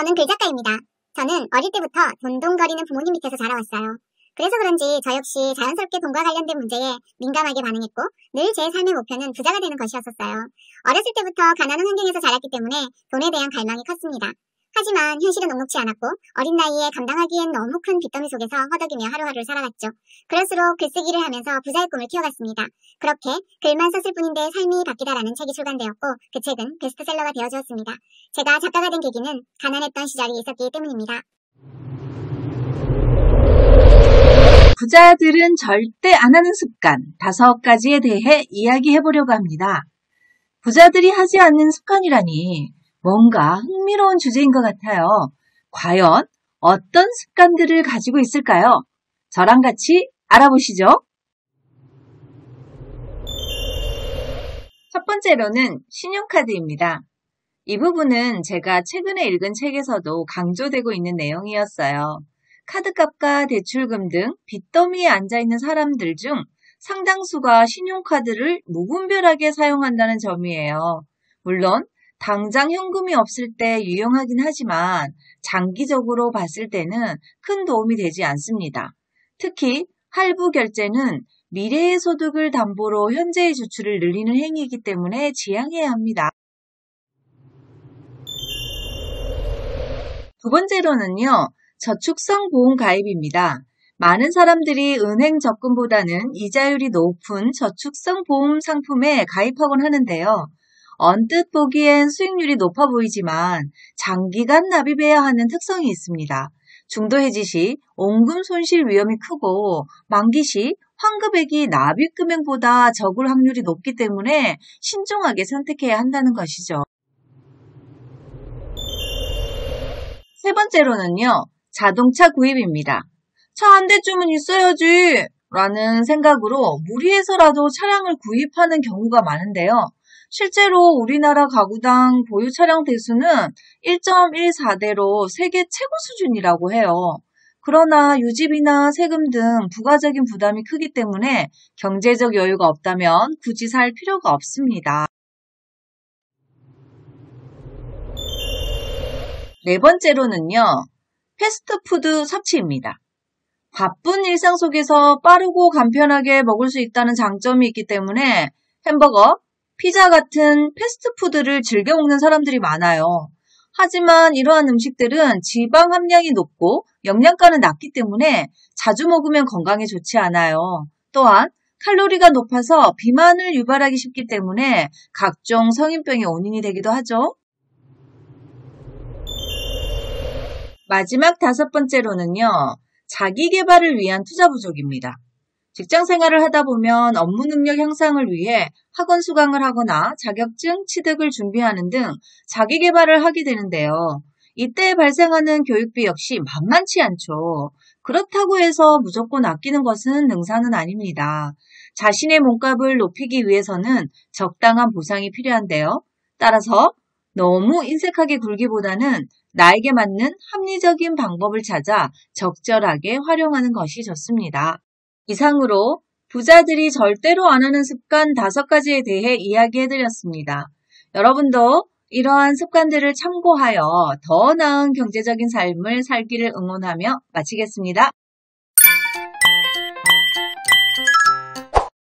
저는 글작가입니다. 저는 어릴 때부터 돈돈거리는 부모님 밑에서 자라왔어요. 그래서 그런지 저 역시 자연스럽게 돈과 관련된 문제에 민감하게 반응했고 늘 제 삶의 목표는 부자가 되는 것이었었어요. 어렸을 때부터 가난한 환경에서 자랐기 때문에 돈에 대한 갈망이 컸습니다. 하지만 현실은 녹록지 않았고 어린 나이에 감당하기엔 너무 큰 빚더미 속에서 허덕이며 하루하루를 살아갔죠. 그럴수록 글쓰기를 하면서 부자의 꿈을 키워갔습니다. 그렇게 글만 썼을 뿐인데 삶이 바뀌다라는 책이 출간되었고 그 책은 베스트셀러가 되어주었습니다. 제가 작가가 된 계기는 가난했던 시절이 있었기 때문입니다. 부자들은 절대 안 하는 습관 5가지에 대해 이야기해보려고 합니다. 부자들이 하지 않는 습관이라니 뭔가 흥미로운 주제인 것 같아요. 과연 어떤 습관들을 가지고 있을까요? 저랑 같이 알아보시죠. 첫 번째로는 신용카드입니다. 이 부분은 제가 최근에 읽은 책에서도 강조되고 있는 내용이었어요. 카드값과 대출금 등 빚더미에 앉아있는 사람들 중 상당수가 신용카드를 무분별하게 사용한다는 점이에요. 물론 당장 현금이 없을 때 유용하긴 하지만 장기적으로 봤을 때는 큰 도움이 되지 않습니다. 특히 할부 결제는 미래의 소득을 담보로 현재의 지출을 늘리는 행위이기 때문에 지양해야 합니다. 두 번째로는요, 저축성 보험 가입입니다. 많은 사람들이 은행 적금보다는 이자율이 높은 저축성 보험 상품에 가입하곤 하는데요. 언뜻 보기엔 수익률이 높아 보이지만 장기간 납입해야 하는 특성이 있습니다. 중도 해지 시 원금 손실 위험이 크고 만기 시 환급액이 납입 금액보다 적을 확률이 높기 때문에 신중하게 선택해야 한다는 것이죠. 세 번째로는요, 자동차 구입입니다. 차 한 대쯤은 있어야지 라는 생각으로 무리해서라도 차량을 구입하는 경우가 많은데요. 실제로 우리나라 가구당 보유 차량 대수는 1.14대로 세계 최고 수준이라고 해요. 그러나 유지비나 세금 등 부가적인 부담이 크기 때문에 경제적 여유가 없다면 굳이 살 필요가 없습니다. 네 번째로는요, 패스트푸드 섭취입니다. 바쁜 일상 속에서 빠르고 간편하게 먹을 수 있다는 장점이 있기 때문에 햄버거, 피자 같은 패스트푸드를 즐겨 먹는 사람들이 많아요. 하지만 이러한 음식들은 지방 함량이 높고 영양가는 낮기 때문에 자주 먹으면 건강에 좋지 않아요. 또한 칼로리가 높아서 비만을 유발하기 쉽기 때문에 각종 성인병의 원인이 되기도 하죠. 마지막 5번째로는요, 자기 개발을 위한 투자 부족입니다. 직장 생활을 하다 보면 업무 능력 향상을 위해 학원 수강을 하거나 자격증 취득을 준비하는 등 자기 개발을 하게 되는데요. 이때 발생하는 교육비 역시 만만치 않죠. 그렇다고 해서 무조건 아끼는 것은 능사는 아닙니다. 자신의 몸값을 높이기 위해서는 적당한 보상이 필요한데요. 따라서 너무 인색하게 굴기보다는 나에게 맞는 합리적인 방법을 찾아 적절하게 활용하는 것이 좋습니다. 이상으로 부자들이 절대로 안 하는 습관 5가지에 대해 이야기해드렸습니다. 여러분도 이러한 습관들을 참고하여 더 나은 경제적인 삶을 살기를 응원하며 마치겠습니다.